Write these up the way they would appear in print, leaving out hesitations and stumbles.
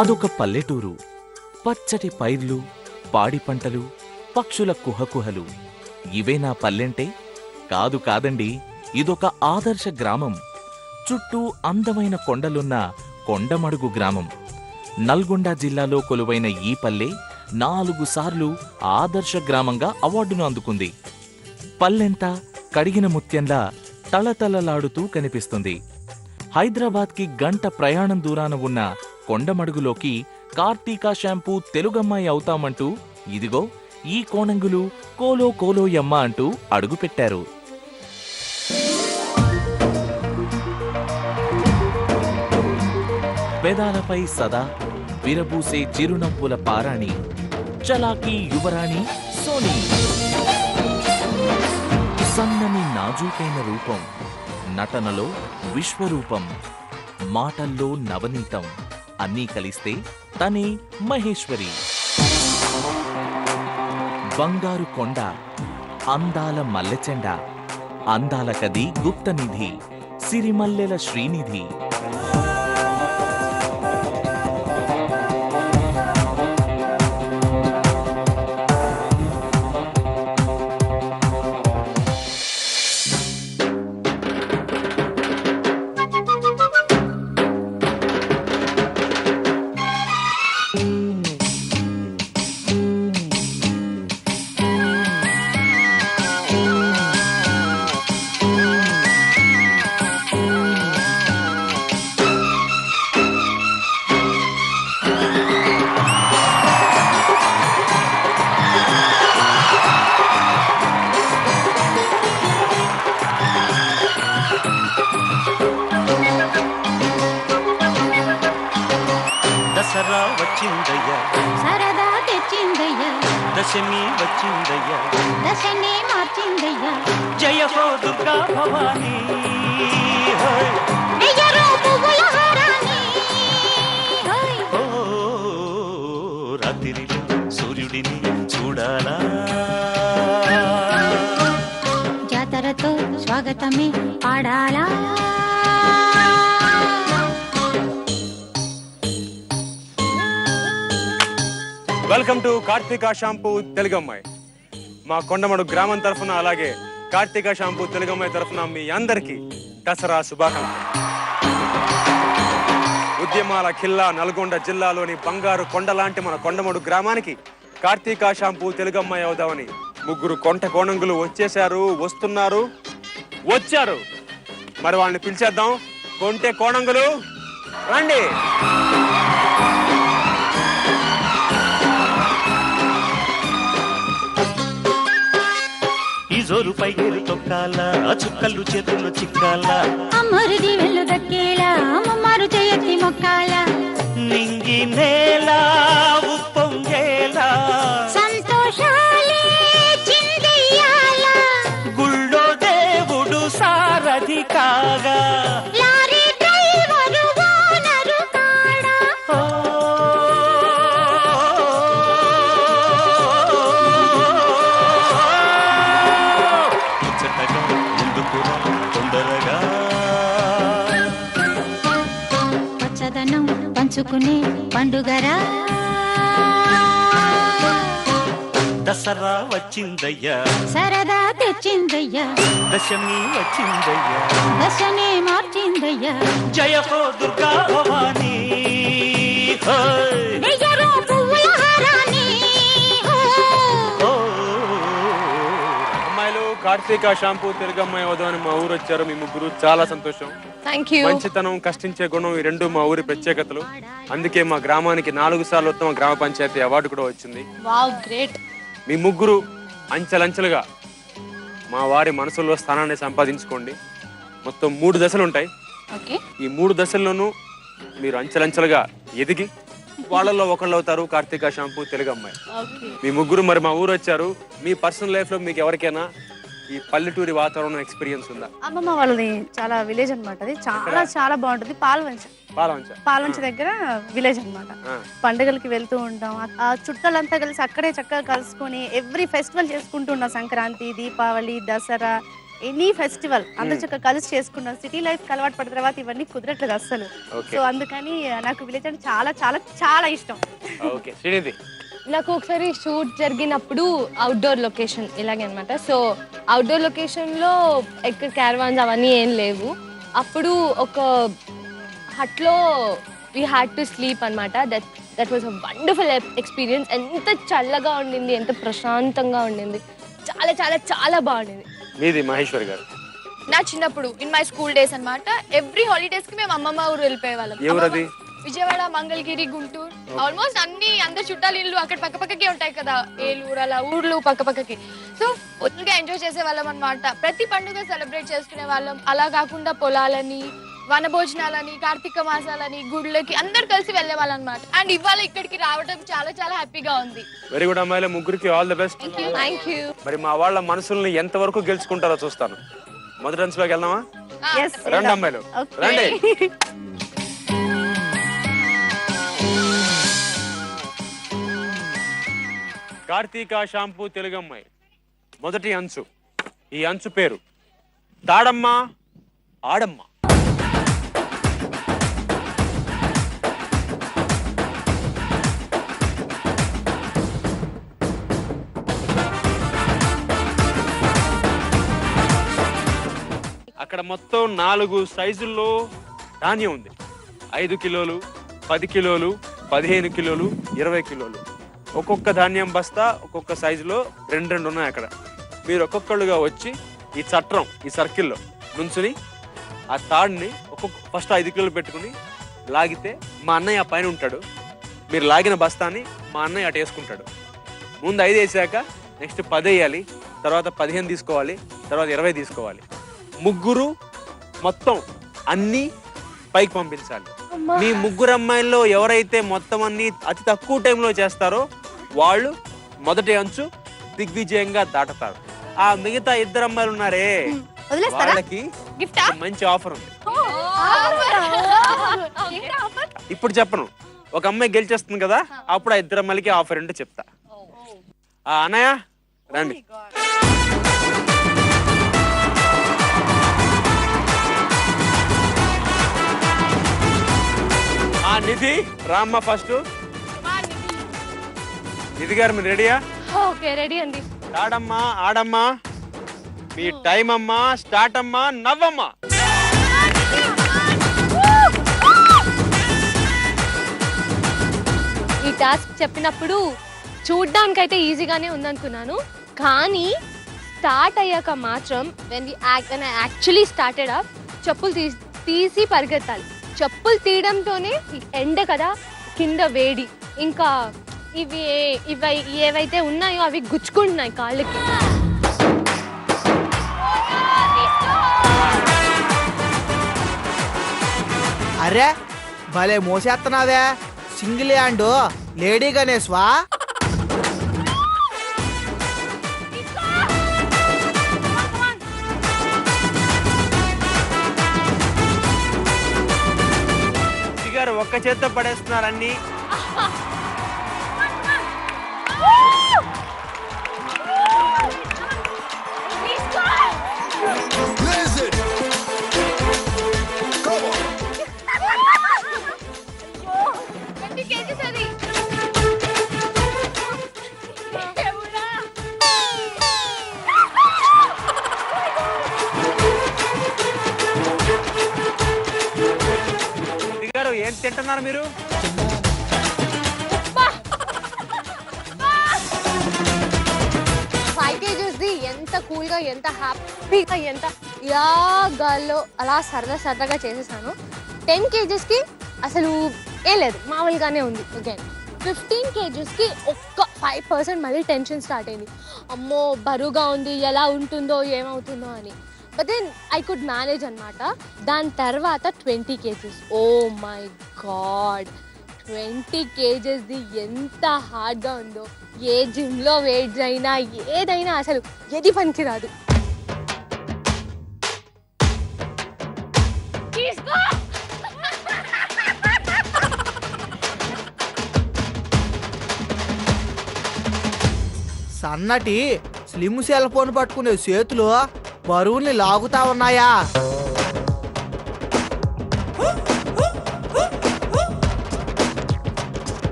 అదొక పల్లెటూరు. పచ్చటి పైర్లు, పాడి పంటలు, పక్షుల కుహకుహలు. ఇవే నా పల్లెంటే? కాదు కాదండి, ఇదొక ఆదర్శ గ్రామం. చుట్టూ అందమైన కొండలున్న కొండమడుగు గ్రామం. నల్గొండ జిల్లాలో కొలువైన ఈ పల్లె 4 సార్లు ఆదర్శ గ్రామంగా అవార్డును అందుకుంది. పల్లెంతా కడిగిన ముత్యంలా తళతళలాడుతూ కనిపిస్తుంది. హైదరాబాద్కి గంట ప్రయాణం దూరాన ఉన్న కొండమడుగులోకి కార్తీక షాంపూ తెలుగమ్మాయి అవుతామంటూ ఇదిగో ఈ కోణంగులు కోలో కోలోయమ్మ అంటూ అడుగుపెట్టారు. పెదాలపై సదా విరబూసే చిరునవ్వుల పారాణి, చలాకీ యువరాణి సోనీ. సన్నని నాజూకైన రూపం, నటనలో విశ్వరూపం, మాటల్లో నవనీతం అన్నీ కలిస్తే తనే మహేశ్వరి. బంగారు కొండ, అందాల మల్లెచెండ, అందాల కది గుప్తనిధి, సిరిమల్లెల శ్రీనిధి. దసరా వచ్చిందయ్యా, సరదా తెచ్చిందయ్యా, దశమి వచ్చిందయ్యా, దశనే మార్చిందయ్యా. జయ హో దుర్గా భవానీ. వెయ్యరో పువ్వుల హారాన్ని. ఓ రాత్రిలో సూర్యుడిని చూడాలా, జాతరతో స్వాగతమే పాడాలా. వెల్కమ్ టు కార్తీక షాంపూ తెలుగమ్మాయి. మా కొండమడు గ్రామం తరఫున, అలాగే కార్తీక షాంపూ తెలుగమ్మాయి తరఫున మీ అందరికీ దసరా శుభాకాంక్షలు. ఉద్యమాల ఖిల్లా నల్గొండ జిల్లాలోని బంగారు కొండ లాంటి మన కొండమడు గ్రామానికి కార్తీక షాంపూ తెలుగమ్మాయి అవుదామని 3 కొంట కోణంగులు వచ్చేశారు, వస్తున్నారు, వచ్చారు. మరి వాళ్ళని పిలిచేద్దాం. కొంటె కోణంగులు రండి. జోరు పైకి తొక్కాలా, చుక్కలు చేతుల్లో చిక్కాలా, అమ్మరిది వెళ్ళు దక్కేలా, అమ్మమారు చేయత్తి మొక్కాలా, నింగి నేలా ఉప్పొంగేలా, సంతోషాలే చిందెయ్యాలా, గుళ్ళో దేవుడు సారథి కాగా, లారీ డ్రైవరు ఓనరు కాడా. పచ్చదనం పంచుకునే పండుగరా, దసరా వచ్చిందయ్యా, సరదా తెచ్చిందయ్యా, దశమి వచ్చిందయ్యా, దశనే మార్చిందయ్యా. జయ హో దుర్గా భవానీ. వెయ్యరో పువ్వుల హారాన్ని. అమ్మాయిలు కార్తీక షాంపూ తెలుగమ్మాయి అవుదామని మా ఊరు వచ్చారు. మీ ముగ్గురు చాలా సంతోషం. మంచితనం, కష్టించే గుణం ఈ రెండు మా ఊరి ప్రత్యేకతలు. అందుకే మా గ్రామానికి 4 సార్లు ఉత్తమ గ్రామ పంచాయతీ అవార్డు కూడా వచ్చింది. Wow, great. మీ ముగ్గురు అంచెలంచెలుగా మా వారి మనసులో స్థానాన్ని సంపాదించుకోండి. మొత్తం 3 దశలు ఉంటాయి. ఈ 3 దశల్లోనూ మీరు అంచెలంచెలుగా ఎదిగి వాళ్ళల్లో ఒకళ్ళు అవుతారు కార్తీక షాంపూ తెలుగమ్మాయి. మీ ముగ్గురు మరి మా ఊరు వచ్చారు. మీ పర్సనల్ లైఫ్ లో మీకు ఎవరికైనా ఈ పల్లెటూరి వాతావరణం ఎక్స్పీరియన్స్ ఉందా? అమ్మమ్మ వాళ్ళది చాలా విలేజ్ అనమాట. అది చాలా చాలా బాగుంటది. పాల్వంచ దగ్గర విలేజ్ అనమాట. పండుగలకి వెళ్తూ ఉంటాం. ఆ చుట్టాలంతా కలిసి అక్కడే చక్కగా కలుసుకొని ఎవ్రీ ఫెస్టివల్ చేసుకుంటూ ఉన్నాం. సంక్రాంతి, దీపావళి, దసరా, ఎనీ ఫెస్టివల్ అందరూ చక్కగా కలిసి చేసుకుంటాం. సిటీ లైఫ్ అలవాటు పడిన తర్వాత ఇవన్నీ కుదరట్లేదు అస్సలు. సో అందుకని నాకు విలేజ్ అంటే చాలా చాలా చాలా ఇష్టం. ఓకే శ్రీనిధి. నాకు ఒకసారి షూట్ జరిగినప్పుడు అవుట్డోర్ లొకేషన్ ఇలాగే అనమాట. సో అవుట్డోర్ లొకేషన్లో ఎక్కడ క్యారవాన్స్ అవన్నీ ఏం లేవు. అప్పుడు ఒక హట్లో వీ హ్యాడ్ టు స్లీప్ అనమాట. That was a wonderful experience. ఎంత చల్లగా ఉండింది, ఎంత ప్రశాంతంగా ఉండింది, చాలా చాలా చాలా బాగుండింది. మీది మహేశ్వరి గారు. నా చిన్నప్పుడు ఇన్ మై స్కూల్ డేస్ అన్నమాట, ఎవ్రీ హాలిడేస్ కి మేము అమ్మమ్మ ఊరు వెళ్ళిపోయే వాళ్ళం. ఎవరది? విజయవాడ, మంగళగిరి, గుంటూరు, ఆల్మోస్ట్ అందరు చుట్టాలు ఇల్లు అక్కడ పక్క పక్కకే ఉంటాయి కదా, ఏలూరు అలా ఊర్లు పక్క పక్కకి. సో ఫుల్గా ఎంజాయ్ చేసే వాళ్ళం అనమాట. ప్రతి పండుగ సెలబ్రేట్ చేసుకునే వాళ్ళం. అలా కాకుండా పొలాలని, వనభోజనాలని, కార్తీక మాసాలని, గుళ్ళకి అందరు కలిసి వెళ్ళే వాళ్ళం అనమాట. అండ్ ఇవాళ ఇక్కడికి రావడం చాలా చాలా హ్యాపీగా ఉంది. వెరీ గుడ్ అమ్మాయిల ముగ్గురికి all the best. Thank you. మరి మా వాళ్ళ మనసుల్ని ఎంత వరకు గెలుచుకుంటారో చూస్తాను. మొదటి అంచులోకి వెళ్దామా? రండి అమ్మాయిలు రండి. కార్తీక షాంపూ తెలుగమ్మాయి మొదటి అంచు. ఈ అంచు పేరు తాడమ్మ ఆడమ్మ. అక్కడ మొత్తం 4 సైజుల్లో ధాన్యం ఉంది. 5 కిలోలు, 10 కిలోలు, 15 కిలోలు, 20 కిలోలు. ఒక్కొక్క ధాన్యం బస్తా ఒక్కొక్క సైజులో 2 ఉన్నాయి. అక్కడ మీరు ఒక్కొక్కళ్ళుగా వచ్చి ఈ చట్రం, ఈ సర్కిల్లో నుంచుని ఆ తాడుని ఫస్ట్ 5 కిలోలు పెట్టుకుని లాగితే మా అన్నయ్య పైన ఉంటాడు. మీరు లాగిన బస్తాని మా అన్నయ్య అటు వేసుకుంటాడు. ముందు 5 వేసాక నెక్స్ట్ 10 వేయాలి, తర్వాత 15 తీసుకోవాలి, తర్వాత 20 తీసుకోవాలి. ముగ్గురు మొత్తం అన్ని పైకి పంపించాలి. మీ ముగ్గురు అమ్మాయిల్లో ఎవరైతే మొత్తం అన్ని అతి తక్కువ టైంలో చేస్తారో వాళ్ళు మొదటి అంచు దిగ్విజయంగా దాటుతారు. ఆ మిగతా 2 అమ్మాయిలు ఉన్నారే, వాళ్ళకి మంచి ఆఫర్ ఉంది. ఇప్పుడు చెప్పను, ఒక అమ్మాయి గెలిచేస్తుంది కదా, అప్పుడు ఆ 2 అమ్మాయిలకి ఆఫర్ ఏంటో చెప్తా. అన్నయ్య రండి. నిధి రామ్మ ఫస్ట్. నిధి గారు మీరు రెడీయా? ఓకే రెడీ అండి. ఆడమ్మా ఆడమ్మా, మీ టైం అమ్మా, స్టార్ట్ అమ్మా, నవ్వమ్మా. ఈ టాస్క్ చెప్పినప్పుడు చూడ్డానికైతే ఈజీగానే ఉందనుకున్నాను, కానీ స్టార్ట్ అయ్యాక మాత్రం when I actually started up, చెప్పులు తీసి పరిగెత్తాలి. చెప్పులు తీయడంతోనే ఎండ కదా, కింద వేడి, ఇంకా ఇవి ఏవైతే ఉన్నాయో అవి గుచ్చుకుంటున్నాయి కాళ్ళకి. అరే భలే మోసేస్తున్నావే, సింగిల్ హ్యాండ్ లేడీ గణేశ్వా. ఒక్క చేత్తో పడేస్తున్నారు అన్ని. ఏం తింటున్నారు మీరు? 5 kgs ఎంత కూల్గా, ఎంత హ్యాపీగా, ఎంత యాగాల్లో అలా సరదాగా చేసేసాను. 10 kgsకి అసలు ఏం లేదు, మామూలుగానే ఉంది. అగైన్ 15 kgsకి ఒక్క 5% మళ్ళీ టెన్షన్ స్టార్ట్ అయింది. అమ్మో బరువుగా ఉంది, ఎలా ఉంటుందో ఏమవుతుందో అని. But then I could manage అనమాట. దాని తర్వాత 20 kgs. ఓ మై గాడ్, 20 kgsది ఎంత హార్డ్గా ఉందో. ఏ జిమ్లో వెయిట్స్ అయినా ఏదైనా అసలు ఏది పనికి రాదు. సన్నటి స్లిమ్ సెల్ ఫోన్ పట్టుకునే చేతులు బరువుల్ని లాగుతా ఉన్నాయా?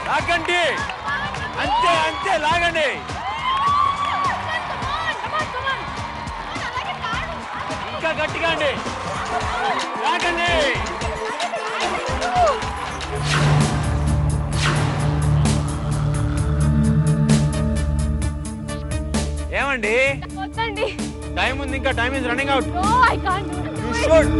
లాగండి, అంతే అంతే, లాగండి. ఇంకా గట్టిగా అండి, లాగండి. ఏమండి టైం ఉంది, ఇంకా time is running out. You should.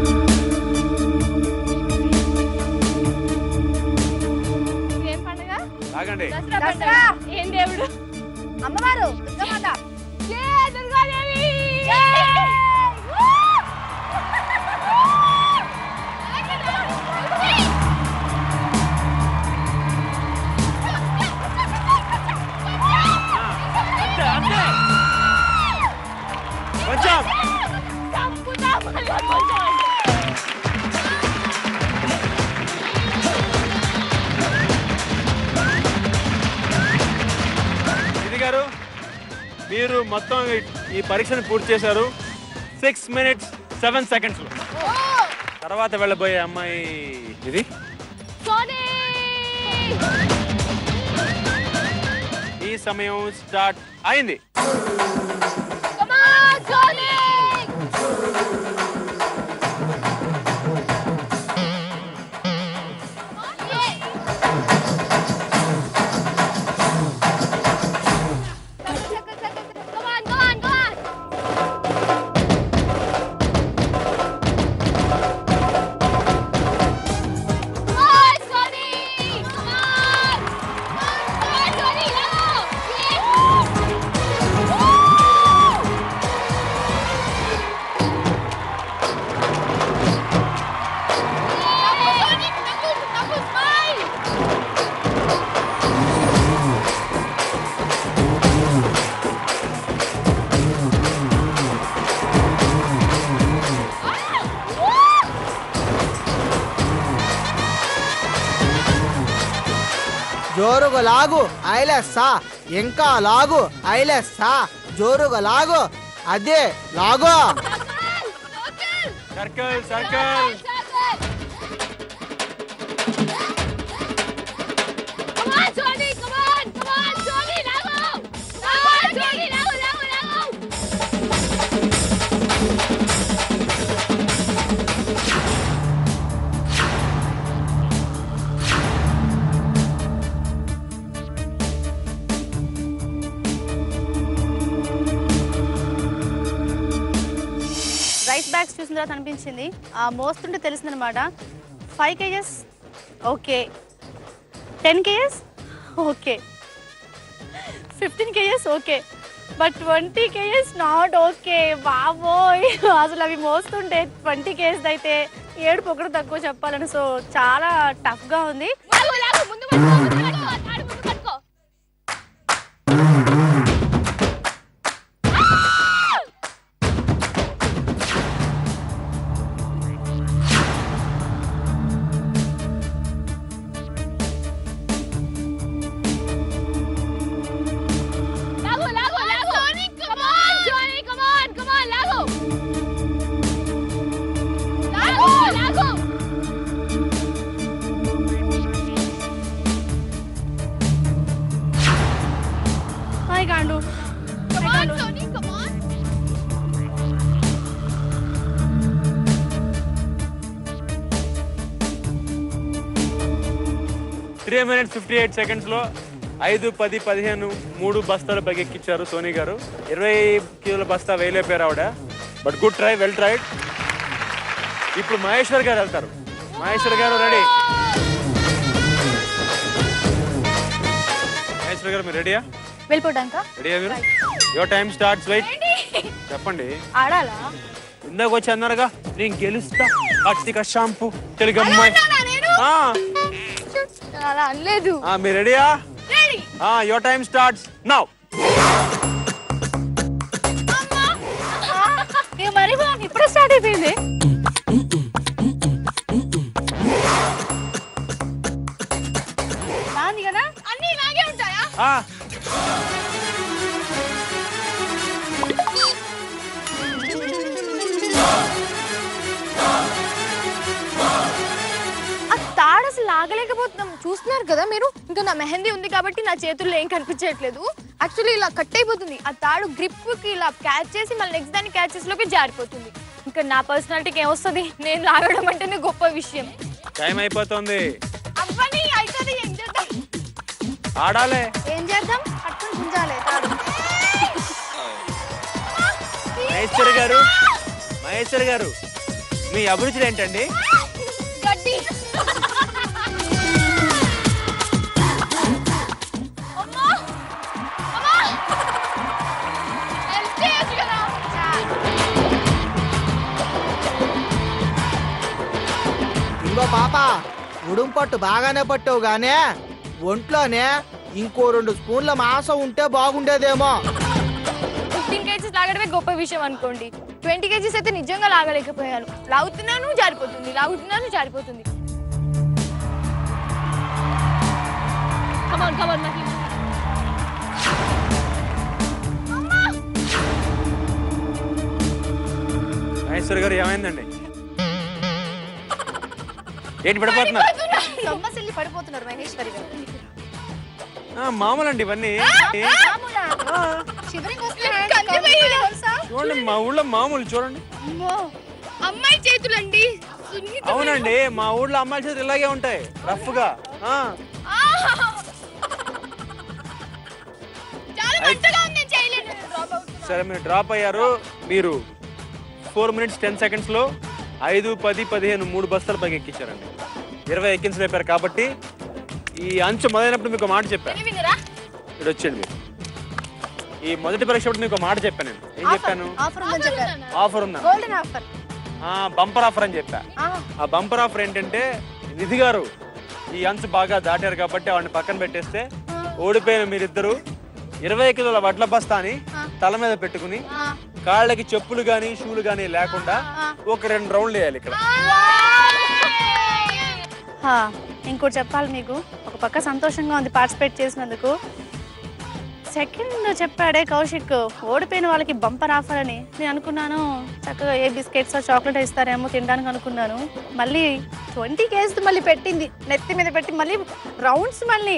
లాగండి. ఏం దేవుడు? అమ్మవారు దుర్గామాత. కొంచెం గారు, మీరు మొత్తం ఈ పరీక్షను పూర్తి చేశారు 6 minutes 7 seconds లో. తర్వాత వెళ్ళబోయే అమ్మాయి ఇది. ఈ సమయం స్టార్ట్ అయింది. జోరుగా లాగు, ఐలెస్సా. ఇంకా లాగు, ఐలెస్సా. జోరుగా లాగు, అదే లాగు. Circle circle. రైస్ బ్యాగ్స్ చూసిన తర్వాత అనిపించింది, ఆ మోస్తుంటే తెలిసింది అనమాట. 5 kgs okay, 10 kgs okay, 15 kgs okay, but 20 kgs not okay. బాబోయ్, అసలు అవి మోస్తుంటే 20 kgs అయితే ఏడుపు ఒకటి తక్కువ చెప్పాలని. సో చాలా టఫ్గా ఉంది. Gandu. 3 minutes 58 seconds లో 5, 10, 15 3 బస్తాలు పైకెక్కించారు సోనీ గారు. 20 కిలోల బస్తా వేయలేపారు ఆవిడ. But good try, well tried. ఇప్పుడు మహేశ్వర్ గారు వెళ్తారు. మహేశ్వర్ గారు రెడీ? మహేశ్వర్ గారు మీరు రెడీయా? వెళ్ళిపోవడానికా? రెడీయా మీరు? Your time starts. వెయిట్ చెప్పండి. ఆడాలా? ఇందాక వచ్చి అన్నారుగా నేను గెలుస్తా కార్తీక షాంపూ తెలుగు అమ్మాయి. అలా అనలేదు. మీరు రెడీయా? Your time starts now. మరి ఇప్పుడే స్టార్ట్ అయిపోయింది. తాడు అసలు లాగలేకపోతున్నాం. చూస్తున్నారు కదా మీరు, ఇంకా నా మెహందీ ఉంది కాబట్టి నా చేతుల్లో ఏం కనిపించట్లేదు. యాక్చువల్లీ ఇలా కట్ అయిపోతుంది. ఆ తాడు గ్రిప్ కి ఇలా క్యాచ్ చేసి మళ్ళీ నెక్స్ట్ దాన్ని క్యాచ్ చేసేలోకి జారిపోతుంది. ఇంకా నా పర్సనాలిటీకి ఏమొస్తుంది, నేను లాగడం అంటేనే గొప్ప విషయం. టైం అయిపోతుంది. అవ్వని అవుతుంది, ఏం చేద్దాం? ఆడాలే. ఏం చేద్దాం? పట్టుకుని గుంజాలి తాడు. మహేశ్వరి గారు మీ అభిరుచులు ఏంటండి? గడ్డి. ఇంకో పాప, ఉడుం పట్టు బాగానే పట్టావు గానే ఒంట్లోనే ఇంకో 2 స్పూన్ల మాంసం ఉంటే బాగుండేదేమో. 15 kgs లాగడమే గొప్ప విషయం అనుకోండి. 20 kgs అయితే నిజంగా లాగలేకపోయాను. లాగుతున్నాను జారిపోతుంది, లాగుతున్నాను జారిపోతుంది. మహేశ్వరి గారు ఏమైందండి? ఏంటి పడిపోతున్నారు? సొమ్మసిల్లి పడిపోతున్నారు మహేశ్వరి గారు. మామూలండి ఇవన్నీ. చూడండి మా ఊళ్ళో మామూలు చూడండి. అమ్మాయి చేతులండి. అవునండి, మా ఊళ్ళో అమ్మాయి చేతులు ఇలాగే ఉంటాయి, రఫ్ గా. సరే మీరు డ్రాప్ అయ్యారు. మీరు 4 minutes 10 seconds లో 5, 10, 15 3 బస్తాలు పైకి ఎక్కించారండి. 20 ఎక్కించలేపారు కాబట్టి ఈ అంచు మొదలైనప్పుడు మీకు మాట చెప్పాను. ఇక్కడ వచ్చేయండి మీరు. ఈ మొదటి పరీక్ష మీకు మాట చెప్పాను. నేను ఏం చెప్పాను? ఆఫర్ ఉందా? బంపర్ ఆఫర్ అని చెప్పా. ఆ బంపర్ ఆఫర్ ఏంటంటే, నిధి గారు ఈ అంచు బాగా దాటారు కాబట్టి వాడిని పక్కన పెట్టేస్తే ఓడిపోయిన మీరిద్దరు 20 కిలోల వడ్ల బస్తాని తల మీద పెట్టుకుని కాళ్ళకి చెప్పులు గాని షూలు గాని లేకుండా ఒక 2 రౌండ్లు వేయాలి ఇక్కడ. ఇంకోటి చెప్పాలి మీకు, ఒక పక్క సంతోషంగా ఉంది పార్టిసిపేట్ చేసినందుకు. సెకండ్ చెప్పాడే కౌశిక్, ఓడిపోయిన వాళ్ళకి బంపర్ ఆఫర్ అని. నేను అనుకున్నాను చక్కగా ఏ బిస్కెట్స్ చాక్లెట్ ఇస్తారేమో తినడానికి అనుకున్నాను. మళ్ళీ 20 kgs మళ్ళీ పెట్టింది, నెత్తి మీద పెట్టి మళ్ళీ రౌండ్స్. మళ్ళీ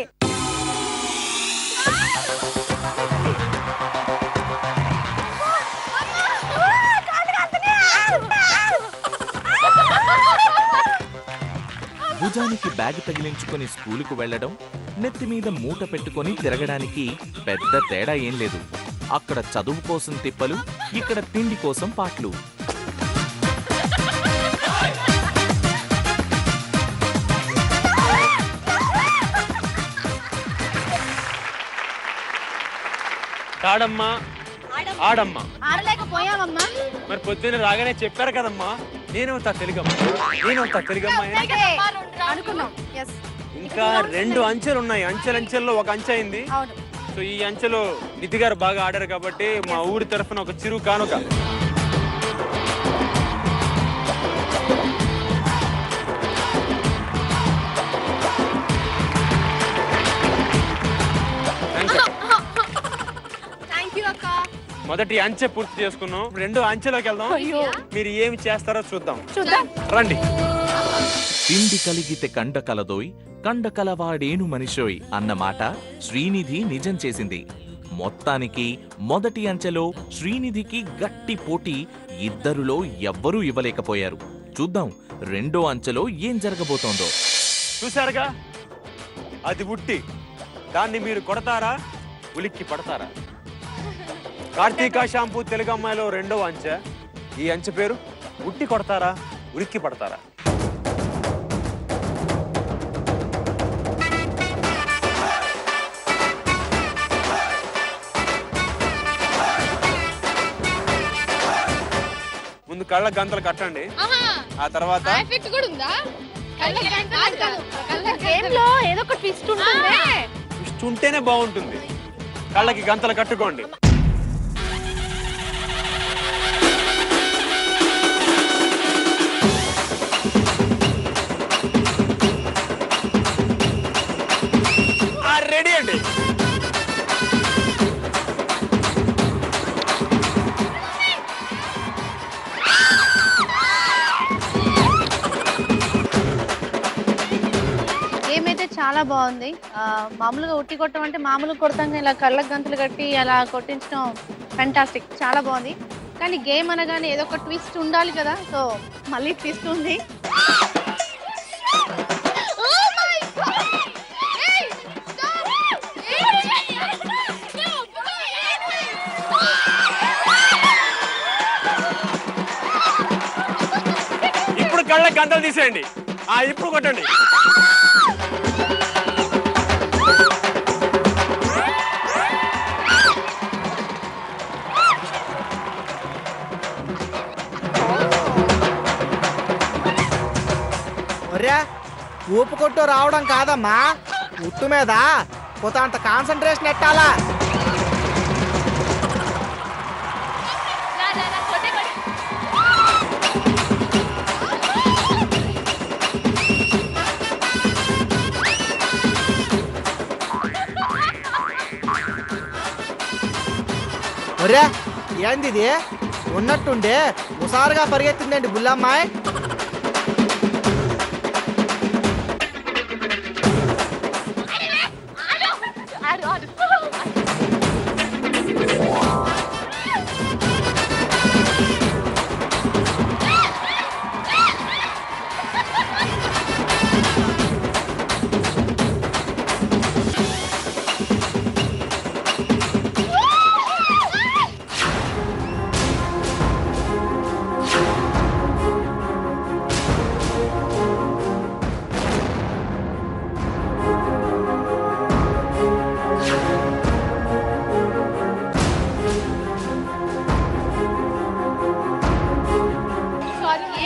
భుజానికి బ్యాగ్ తగిలించుకొని స్కూలుకు వెళ్లడం, నెత్తి మీద మూట పెట్టుకొని తిరగడానికి పెద్ద తేడా ఏం లేదు. అక్కడ చదువు కోసం తిప్పలు, ఇక్కడ తిండి కోసం పాటలు. కాడమ్మా ఆడమ్మా. ఆడలేకపోయామమ్మా. మరి పొద్దున్న రాగానే చెప్పారు కదమ్మా, నేనవుతా తెలుగమ్మా, నేనవుతా తెలుగమ్మా. అనుకున్నాం. ఇంకా 2 అంచెలు ఉన్నాయి. అంచెలంచెల్లో ఒక అంచె అయింది. సో ఈ అంచెలో నిధి గారు బాగా ఆడారు కాబట్టి మా ఊరి తరఫున ఒక చిరు కానుక. మొదటి అంచె పూర్తి చేసుకున్నాం. 2 అంచెలోకి వెళ్దాం. మీరు ఏమి చేస్తారో చూద్దాం. రండి. తిండి కలిగితే కండ కలదోయ్, కండ కలవాడేను మనిషోయ్ అన్నమాట శ్రీనిధి నిజం చేసింది. మొత్తానికి మొదటి అంచెలో శ్రీనిధికి గట్టి పోటీ. ఇద్దరులో ఎవ్వరూ ఇవ్వలేకపోయారు. చూద్దాం 2వ అంచెలో ఏం జరగబోతోందో. చూశారుగా, అది ఉట్టి. దాన్ని మీరు కొడతారా, ఉలిక్కి పడతారా? కార్తీక షాంపూ తెలుగు అమ్మాయిలో 2వ అంచె. ఈ అంచె పేరు ఉట్టి కొడతారా, ఉలిక్కి పడతారా? ముందు కళ్ళ గంతలు కట్టండి. ఆ తర్వాత ఏదో ఒక ట్విస్ట్ ఉంటుంది. ట్విస్ట్ ఉంటేనే బాగుంటుంది. కళ్ళకి గంతలు కట్టుకోండి. రెడీ అండి. చాలా బాగుంది. మామూలుగా ఉట్టి కొట్టడం అంటే మామూలుగా కొడతాం, ఇలా కళ్ళకు గంతులు కట్టి అలా కొట్టించడం ఫెంటాస్టిక్, చాలా బాగుంది. కానీ గేమ్ అనగానే ఏదో ఒక ట్విస్ట్ ఉండాలి కదా, సో మళ్ళీ ట్విస్ట్ ఉంది. ఇప్పుడు కళ్ళకి గంటలు తీసేయండి. ఇప్పుడు కొట్టండి. ఒరే ఊపు కొట్టు రావడం కాదమ్మా, ఉట్టు మీద కొంత అంత కాన్సన్ట్రేషన్ ఎట్టాలా. ఒరే ఏంది ఇది, ఉన్నట్టుండే హుషారుగా పరిగెత్తిందండి బుల్లమ్మాయి.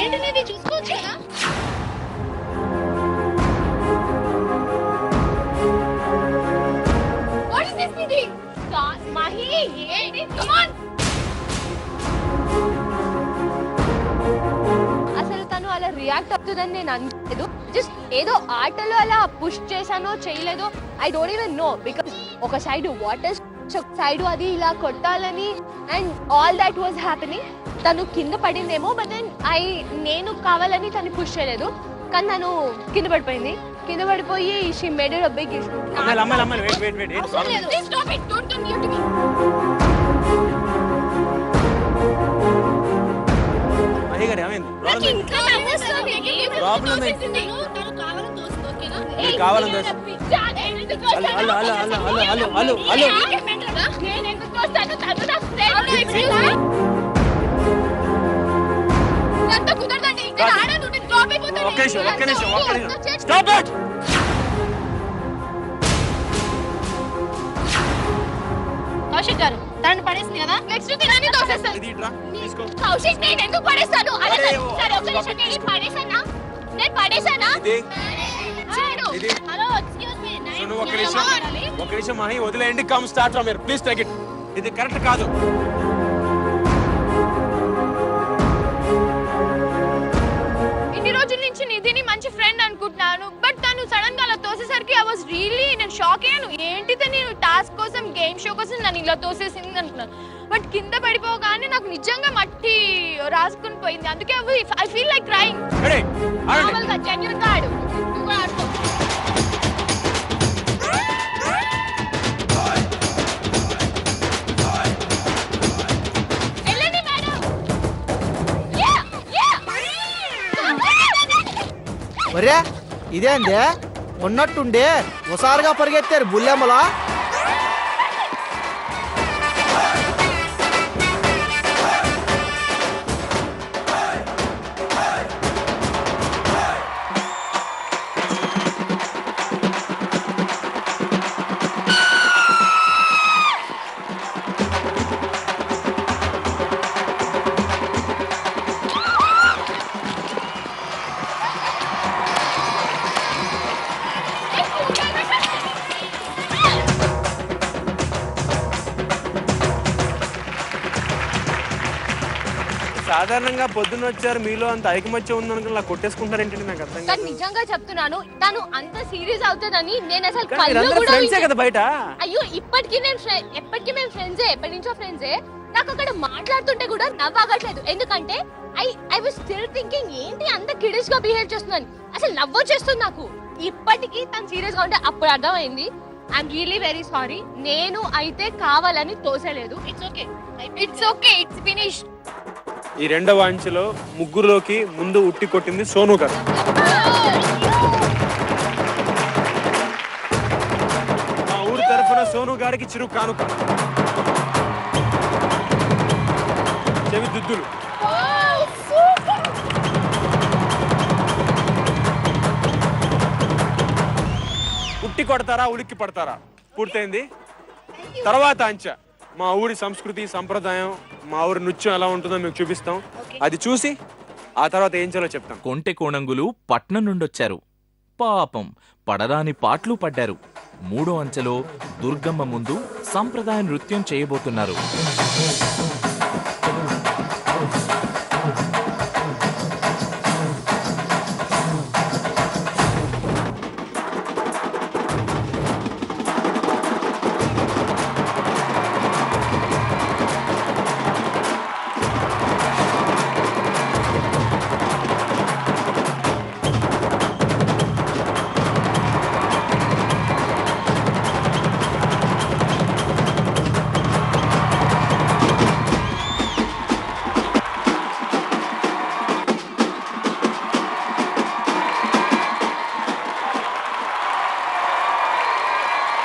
ఏంటనేది చూసుకోవచ్చు కదా. What is this meeting? Mahi, come on. అసలు తను అలా రియాక్ట్ అవుతుందని నేను అనుకోలేదు. జస్ట్ ఏదో ఆటలో అలా పుష్ చేశానో చేయలేదో I don't even know. Because ఒక సైడ్ వాటర్ సైడ్ అది ఇలా కొట్టాలని and all that was happening. తను కింద పడిందేమో, బట్ దెన్ నేను కావాలని తను పుష్ చేయలేదు, కానీ తను కింద పడిపోయింది. కింద పడిపోయి she made it a big issue. Please stop it. Don't come near to me. Kaushik గారు తనని పడేసింది కదా, నెక్స్ట్ తినని దోసేస్తాను. కౌశిక్ నేను ఎందుకు పడేస్తాను? సరే ఒక నిమిషం, నేను పడేసానా? నేను పడేసానా? హలో ఎక్స్క్యూజ్ మీ, ఒక నిమిషం మహి వదిలేయండి. Come start from here, please take it. ఇది కరెక్ట్ కాదు. ఇన్ని రోజుల నుంచి నిధిని మంచి ఫ్రెండ్ అనుకుంటున్నాను, బట్ తను సడన్ గా అలా తోసేసరికి ఐ వాజ్ రియల్లీ నేను షాక్ అయ్యాను. ఏంటితే నేను టాస్క్ కోసం గేమ్ షో కోసం నన్ను ఇలా తోసేసింది అనుకున్నాను, బట్ కింద పడిపోగానే నాకు నిజంగా మట్టి రాసుకుని పోయింది. అందుకే ఐ ఫీల్ లైక్ క్రైయింగ్. మామూలుగా జెన్యూన్ గా ఆడు, నువ్వు కూడా ఆడుకో. ఒరే ఇదేందే, ఉన్నట్టుండే హుషారుగా పరిగెత్తారు బుల్లెమ్మలా. సాధారణంగా పొద్దున్న వచ్చారు, మీలో అంత ఐకమత్యం ఉందనుకుని ఇలా కొట్టేసుకుంటారు ఏంటంటే నాకు అర్థం కాదు. నిజంగా చెప్తున్నాను, తను అంత సీరియస్ అవుతుందని నేను అసలు కదా బయట. అయ్యో ఎప్పటికీ మేము ఫ్రెండ్సే, ఎప్పటి నుంచో ఫ్రెండ్సే. నాకు అక్కడ మాట్లాడుతుంటే కూడా నవ్వాగట్లేదు, ఎందుకంటే ఐ వాజ్ స్టిల్ థింకింగ్ ఏంటి అంత కిడిష్ గా బిహేవ్ చేస్తున్నాను. అసలు నవ్వొచ్చేస్తుంది నాకు. ఇప్పటికీ తను సీరియస్ గా ఉంటే అప్పుడు అర్థమైంది. I'm really very sorry. నేను అయితే కావాలని తోసలేదు. It's okay, it's finish. ఈ రెండవ అంచెలో ముగ్గురులోకి ముందు ఉట్టి కొట్టింది సోను గారు. మా ఊరి తరఫున సోను గారికి చిరు కానుక చెవి దుద్దులు. ఉట్టి కొడతారా ఉలిక్కి పడతారా పూర్తయింది. తర్వాత అంచె మా ఊరి సంస్కృతి సంప్రదాయం, మా ఊరి నృత్యం ఎలా ఉంటుందో మీకు చూపిస్తాం. అది చూసి ఆ తర్వాత ఏం చేయాలో చెప్తాం. కొంటె కోణంగులు పట్నం నుండొచ్చారు. పాపం పడరాని పాటలు పడ్డారు. మూడో అంచెలో దుర్గమ్మ ముందు సంప్రదాయ నృత్యం చేయబోతున్నారు.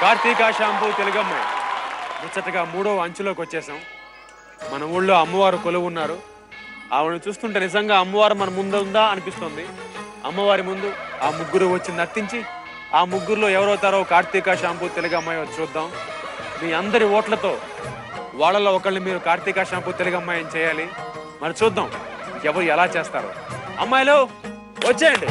కార్తీక షాంపూ తెలుగమ్మాయి ముచ్చటగా మూడవ అంచులోకి వచ్చేసాం. మన ఊళ్ళో అమ్మవారు కొలువు ఉన్నారు. ఆవిడని చూస్తుంటే నిజంగా అమ్మవారు మన ముందు ఉందా అనిపిస్తుంది. అమ్మవారి ముందు ఆ ముగ్గురు వచ్చి నర్తించి ఆ ముగ్గురులో ఎవరవుతారో కార్తీక షాంపూ తెలుగమ్మాయి చూద్దాం. మీ అందరి ఓట్లతో వాళ్ళలో ఒకళ్ళని మీరు కార్తీక షాంపూ తెలుగమ్మాయిని చేయాలి. మరి చూద్దాం ఎవరు ఎలా చేస్తారో. అమ్మాయిలు వచ్చేయండి.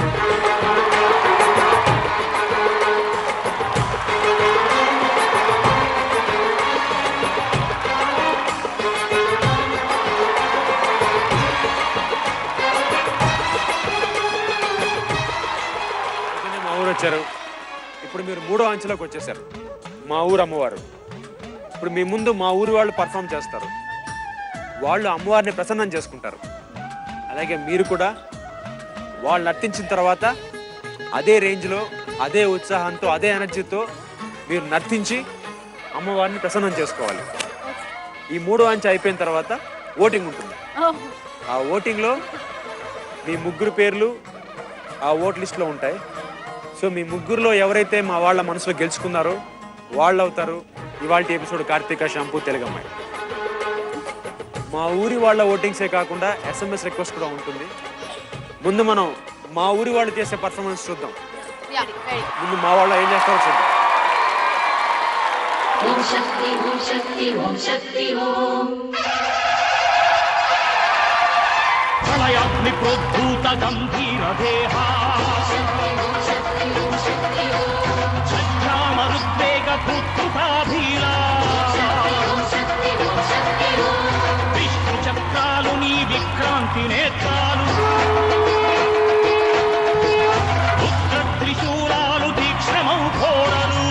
వచ్చారు. ఇప్పుడు మీరు మూడో అంచెలోకి వచ్చేసారు. మా ఊరు అమ్మవారు ఇప్పుడు మీ ముందు మా ఊరి వాళ్ళు పర్ఫామ్ చేస్తారు. వాళ్ళు అమ్మవారిని ప్రసన్నం చేసుకుంటారు. అలాగే మీరు కూడా వాళ్ళు నర్తించిన తర్వాత అదే రేంజ్లో అదే ఉత్సాహంతో అదే ఎనర్జీతో మీరు నర్తించి అమ్మవారిని ప్రసన్నం చేసుకోవాలి. ఈ మూడో అంచె అయిపోయిన తర్వాత ఓటింగ్ ఉంటుంది. ఆ ఓటింగ్లో మీ ముగ్గురు పేర్లు ఆ ఓట్ లిస్ట్లో ఉంటాయి. సో మీ ముగ్గురులో ఎవరైతే మా వాళ్ళ మనసులో గెలుచుకున్నారో వాళ్ళు అవుతారు ఇవాళ ఎపిసోడ్ కార్తీక షాంపూ తెలుగమ్మాయి. మా ఊరి వాళ్ళ ఓటింగ్సే కాకుండా SMS రిక్వెస్ట్ కూడా ఉంటుంది. ముందు మనం మా ఊరి వాళ్ళు చేసే పర్ఫార్మెన్స్ చూద్దాం. ముందు మా వాళ్ళు ఏం చేస్తారో చూద్దాం. ప్రళయాగ్ని ప్రోద్భూత గంభీర దేహ శ్రద్ధామరుద్వేగ భూతృతాభీలా విష్ణు చక్రాలు నీ విక్రాంతి నేత్రాలు ఉగ్ర త్రిశూలాలు తీక్ష్ణమౌ ఘోరలు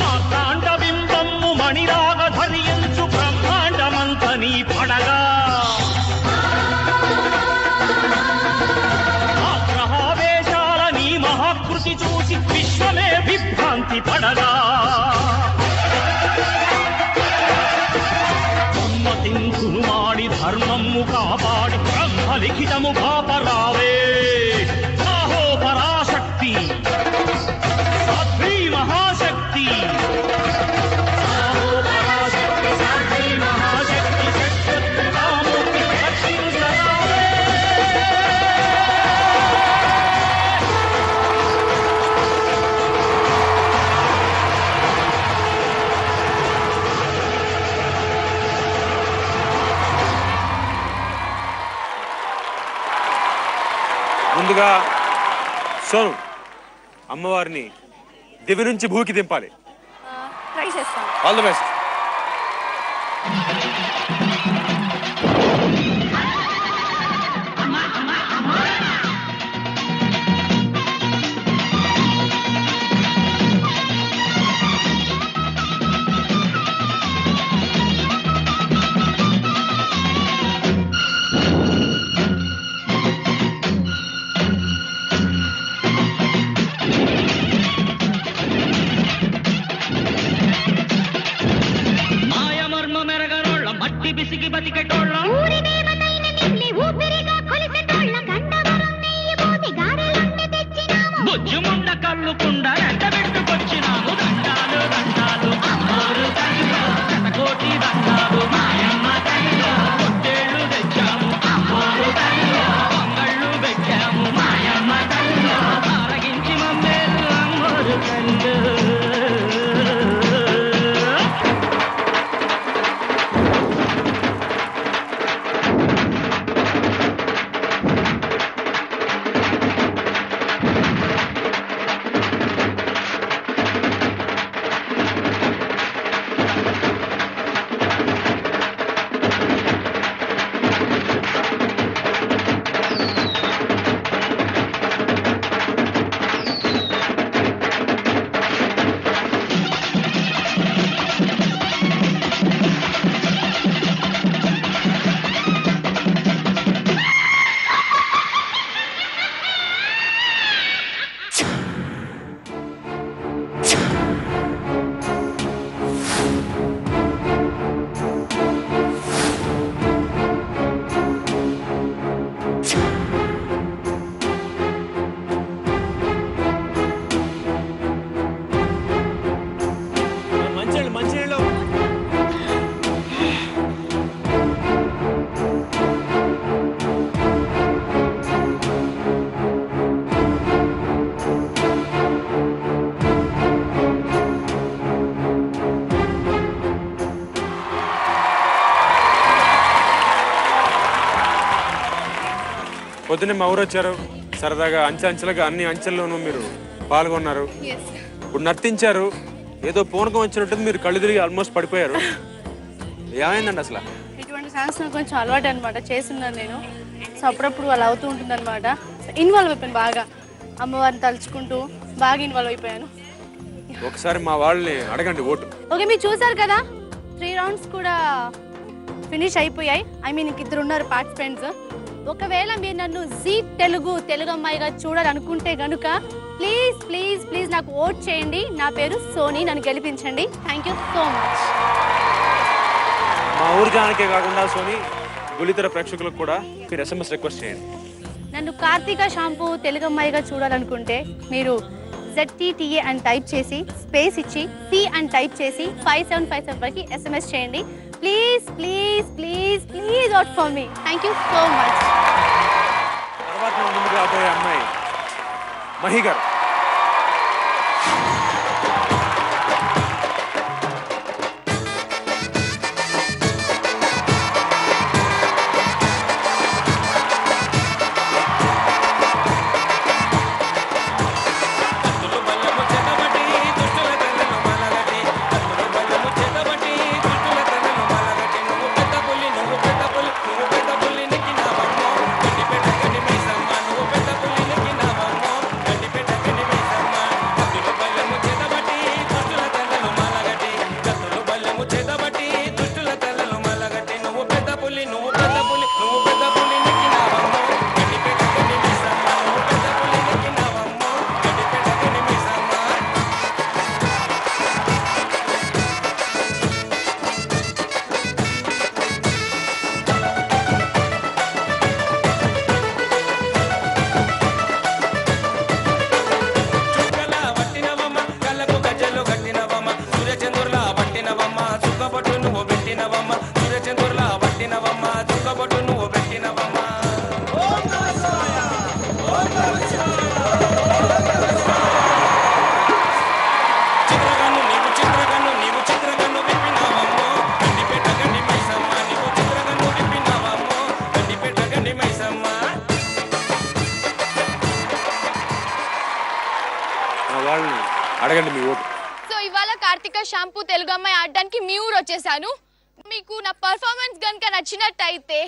మార్తాండ బింబము మణిరాగ ధరించు బ్రహ్మాండమంత నీ పడగా ఆగ్రహావేశాల నీ మహాకృతి చూసి విశ్వమే విభ్రాంతి పడగా ఉన్మతింతును మాడి ధర్మము కాపాడి బ్రహ్మలిఖితము కాపరావే ఆహో పరాశక్తి సాధ్వీ మహాశక్తి ముందుగా సోను అమ్మవారిని దివి నుంచి భూకి దింపాలి. ట్రై చేస్తాను. All the best. పొద్దున్నే మా ఊరు వచ్చారు, సరదాగా అంచెలుగా అన్ని అంచెల్లోనూ మీరు పాల్గొన్నారు. ఇప్పుడు నర్తించారు, ఏదో పూనకం వచ్చినట్టు మీరు కళ్ళు తిరిగి ఆల్మోస్ట్ పడిపోయారు. ఏమైందండి అసలు? ఇటువంటి సాంగ్స్ నాకు కొంచెం అలవాటు అనమాట, చేస్తున్నాను నేను. సో అప్పుడప్పుడు అలా అవుతూ ఉంటుంది అనమాట. ఇన్వాల్వ్ అయిపోయాను బాగా, అమ్మవారిని తలుచుకుంటూ బాగా ఇన్వాల్వ్ అయిపోయాను. ఒకసారి మా వాళ్ళని అడగండి ఓటు. ఓకే, మీరు చూసారు కదా 3 రౌండ్స్ కూడా ఫినిష్ అయిపోయాయి. ఐ మీన్ ఇంక 2 ఉన్నారు పార్టిసిపెంట్స్. ఒకవేళ మీరు నన్ను జీ తెలుగు అమ్మాయిగా చూడాలనుకుంటే గనుక ప్లీజ్ ప్లీజ్ ప్లీజ్ నాకు ఓట్ చేయండి. నా పేరు సోనీ, నన్ను గెలిపించండి. Thank you so much. మా ఊరు జానకే కాకుండా సోనీ బుల్లితెర ప్రేక్షకులకు కూడా మీరు SMS రిక్వెస్ట్ చేయండి. నన్ను కార్తీక షాంపూ తెలుగు అమ్మాయిగా చూడాలనుకుంటే మీరు ZTTA అని టైప్ చేసి స్పేస్ ఇచ్చి T అని టైప్ చేసి 5757 SMS చేయండి. Please please please please vote for me. Thank you so much. తర్వాత ముందుకు రాబోయే అమ్మాయి మహి గారు. అడగండి మీ ఓటు. సో ఇవాళ కార్తీక షాంపూ తెలుగు అమ్మాయి ఆడడానికి మీ ఊరు వచ్చేసాను. మీకు నా పర్ఫార్మెన్స్ గనుక నచ్చినట్టయితే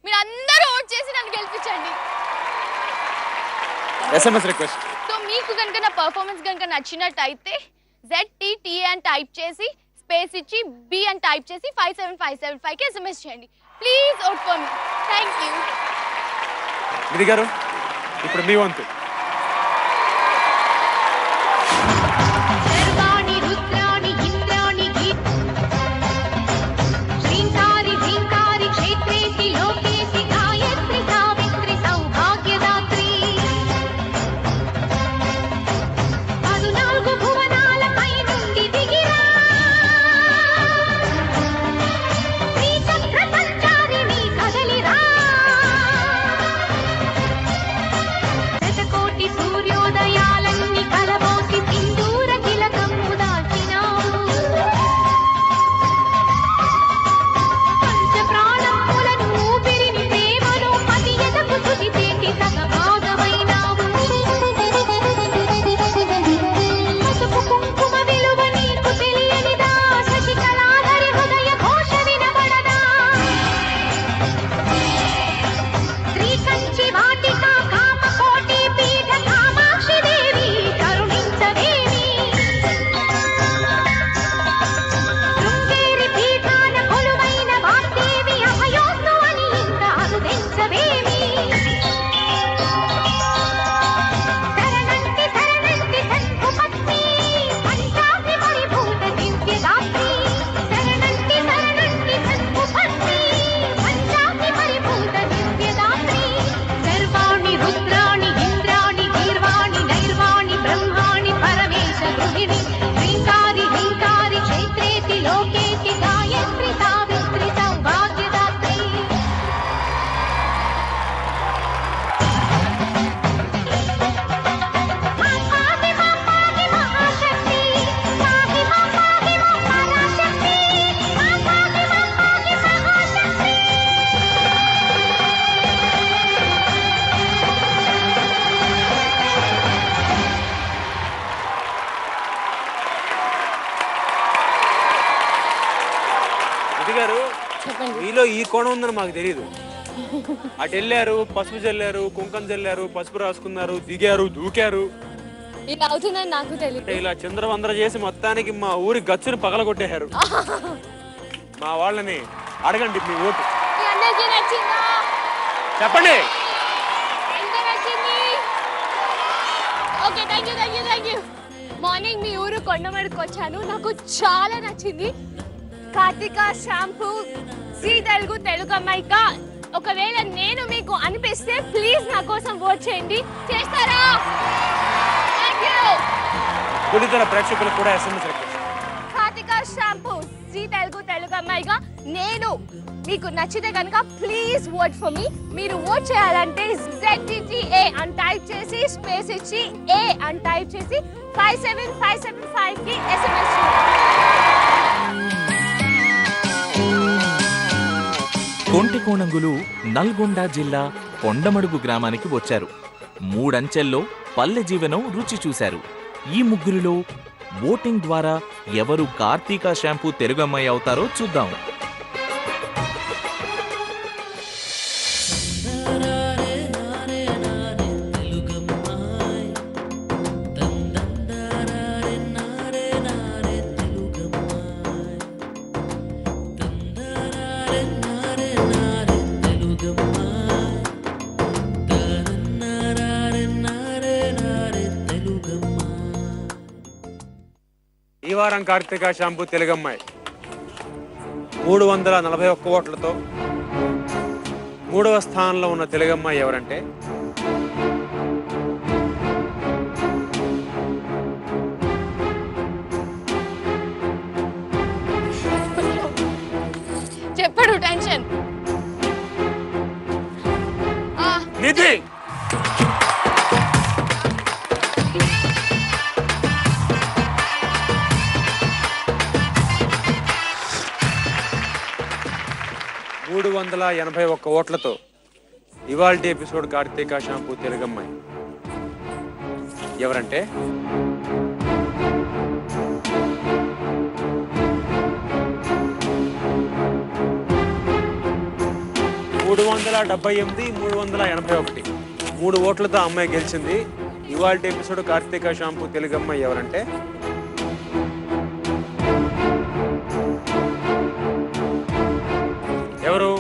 మీరు అందరూ ఓట్ చేసి నన్ను గెలిపించండి. SMS request. సో మీకు గనుక నా పర్ఫార్మెన్స్ గనుక నచ్చినట్టయితే ZTTA అని టైప్ చేసి స్పేస్ ఇచ్చి B అని టైప్ చేసి 5757 SMS చేయండి. Please vote for me. Thank you. మిది గారు, ఇప్పుడు మీ వంతు. ఇందులో ఈ కోణం ఉందని మాకు తెలియదు. అటు వెళ్ళారు, పసుపు చల్లారు, కుంకం చల్లారు, పసుపు రాసుకున్నారు, దిగారు, దూకారు. ఇలా అవుతుందని నాకు తెలియదు. ఇలా చంద్రవందర చేసి మొత్తానికి మా ఊరి గచ్చుని పగలగొట్టేశారు. మా వాళ్ళని అడగండి మీ ఓటు. మీ అందరికీ నచ్చిందా? చెప్పండి. ఎంత నచ్చింది? Okay, thank you. మార్నింగ్ మీ ఊరు కొండమడికి వచ్చాను. నాకు చాలా నచ్చింది. కార్తిక షాంపూ జీ తెలుగు అమ్మాయిగా. ఒకవేళ నేను మీకు అనిపిస్తే ప్లీజ్ నా కోసం ఓట్ చేయండి. చేస్తారా? గుడితల ప్రేక్షకులకు కూడా SMS కార్తిక షాంపూ జీ తెలుగు అమ్మాయిగా నేను మీకు నచ్చితే కనుక ప్లీజ్ ఓట్ ఫర్ మీ. మీరు ఓట్ చేయాలంటే ZTTA అని టైప్ చేసి స్పేస్ ఇచ్చి A అని టైప్ చేసి 57575 కి SMS కొంటికోణంగులు నల్గొండ జిల్లా కొండమడుగు గ్రామానికి వచ్చారు. 3 అంచెల్లో పల్లె జీవనం రుచి చూశారు. ఈ ముగ్గురిలో ఓటింగ్ ద్వారా ఎవరు కార్తీక షాంపూ తెలుగమ్మాయి అవుతారో చూద్దాం. ఈ వారం కార్తీక షాంపూ తెలుగమ్మాయి 341 ఓట్లతో 3వ స్థానంలో ఉన్న తెలుగమ్మాయి ఎవరంటే చెప్పడు టెన్షన్. నిధి. ఓట్లతో ఇవాల్టి ఎపిసోడ్ కార్తీక షాంపూ తెలుగమ్మాయి ఎవరంటే 378, 3 ఓట్లతో అమ్మాయి గెలిచింది. ఇవాల్టి ఎపిసోడ్ కార్తీక షాంపూ తెలుగమ్మాయి ఎవరంటే ఎవరు?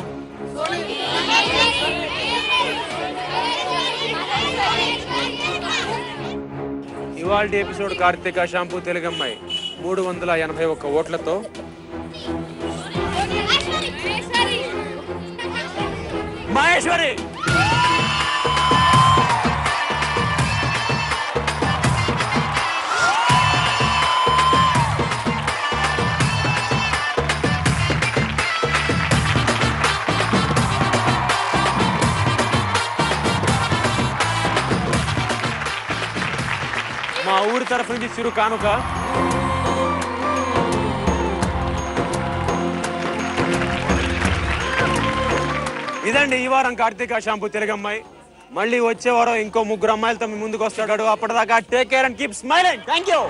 ఇవాల్టి ఎపిసోడ్ కార్తీక షాంపూ తెలుగమ్మాయి 381 ఓట్లతో మహేశ్వరి. మా ఊరి తరఫు నుంచి చిరు కానుక. ఇదండి ఈ వారం కార్తీక షాంపూ తెలుగమ్మాయి. మళ్ళీ వచ్చే వారం ఇంకో 3 అమ్మాయిలతో మీ ముందుకు వస్తాడు. అప్పటిదాకా take care and keep smiling. Thank you.